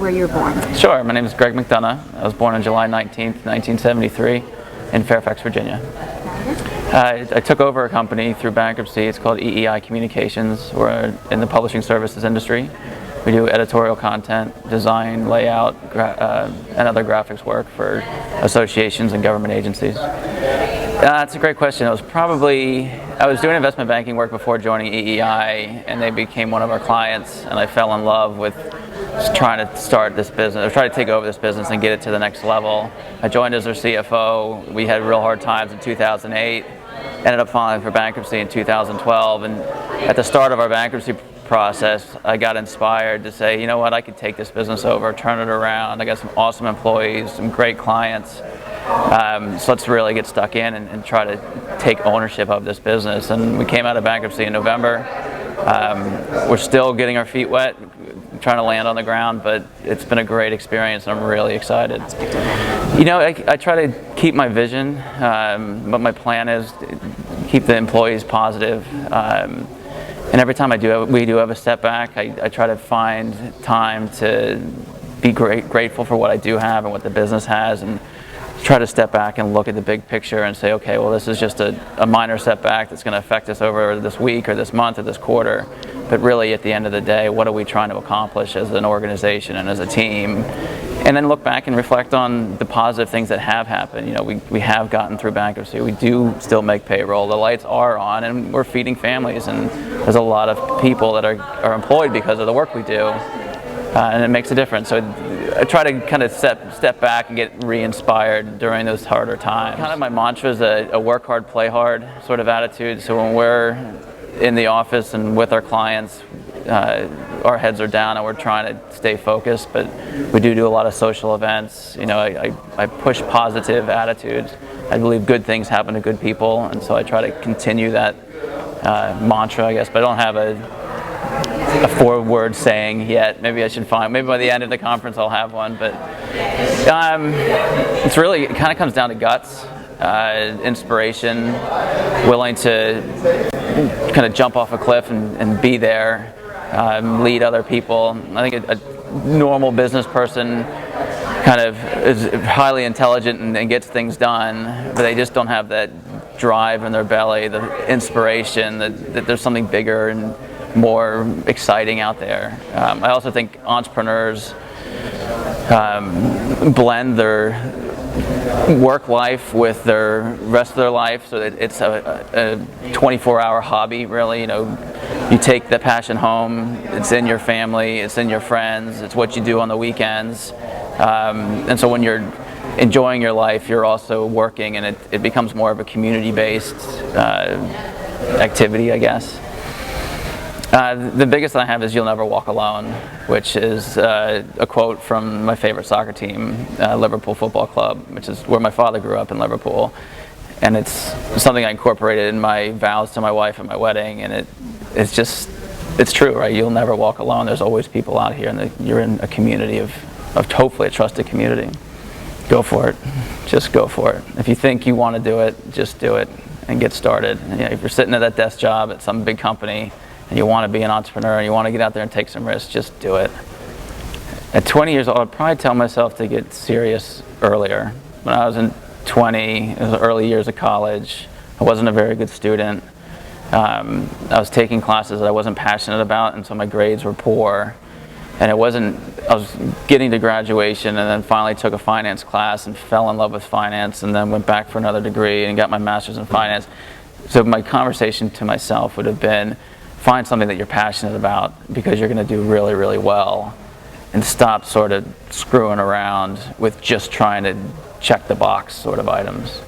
where you were born? Sure. My name is Greg McDonough. I was born on July 19th, 1973 in Fairfax, Virginia. I took over a company through bankruptcy. It's called EEI Communications. We're in the publishing services industry. We do editorial content, design, layout, and other graphics work for associations and government agencies. That's a great question. I was doing investment banking work before joining EEI, and they became one of our clients, and I fell in love with trying to start this business, or try to take over this business and get it to the next level. I joined as their CFO. We had real hard times in 2008, ended up filing for bankruptcy in 2012, and at the start of our bankruptcy process, I got inspired to say, you know what, I could take this business over, turn it around. I got some awesome employees, some great clients. So let's really get stuck in and try to take ownership of this business. And we came out of bankruptcy in November. We're still getting our feet wet, trying to land on the ground, but it's been a great experience and I'm really excited. You know, I try to keep my vision, but my plan is to keep the employees positive. And every time we do have a setback, I try to find time to be grateful for what I do have and what the business has, and try to step back and look at the big picture and say, okay, well, this is just a minor setback that's going to affect us over this week or this month or this quarter. But really, at the end of the day, what are we trying to accomplish as an organization and as a team? And then look back and reflect on the positive things that have happened. You know, we have gotten through bankruptcy. We do still make payroll. The lights are on, and we're feeding families. And there's a lot of people that are employed because of the work we do, and it makes a difference. So I try to kind of step back and get re-inspired during those harder times. Kind of my mantra is a work hard, play hard sort of attitude. So when we're in the office and with our clients, our heads are down and we're trying to stay focused, but we do a lot of social events. You know, I push positive attitudes. I believe good things happen to good people, and so I try to continue that mantra, I guess, but I don't have a four-word saying yet. Maybe I should maybe by the end of the conference I'll have one, but it's really, it kind of comes down to guts, inspiration, willing to kind of jump off a cliff and be there, lead other people. I think a normal business person kind of is highly intelligent and gets things done, but they just don't have that drive in their belly, the inspiration that there's something bigger and more exciting out there. I also think entrepreneurs blend their work life with their rest of their life, so that it's a 24-hour hobby, really. You know, you take the passion home, it's in your family, it's in your friends, it's what you do on the weekends, and so when you're enjoying your life, you're also working, and it becomes more of a community-based activity, I guess. The biggest I have is "You'll never walk alone," which is a quote from my favorite soccer team, Liverpool Football Club, which is where my father grew up in Liverpool. And it's something I incorporated in my vows to my wife at my wedding, and it's true, right? You'll never walk alone. There's always people out here, and you're in a community of hopefully a trusted community. Go for it. Just go for it. If you think you want to do it, just do it and get started. And, you know, if you're sitting at that desk job at some big company, and you want to be an entrepreneur and you want to get out there and take some risks, just do it. At 20 years old, I'd probably tell myself to get serious earlier. When I was in 20, it was the early years of college. I wasn't a very good student. I was taking classes that I wasn't passionate about, and so my grades were poor. And I was getting to graduation, and then finally took a finance class and fell in love with finance, and then went back for another degree and got my master's in finance. So my conversation to myself would have been, find something that you're passionate about, because you're going to do really, really well, and stop sort of screwing around with just trying to check the box sort of items.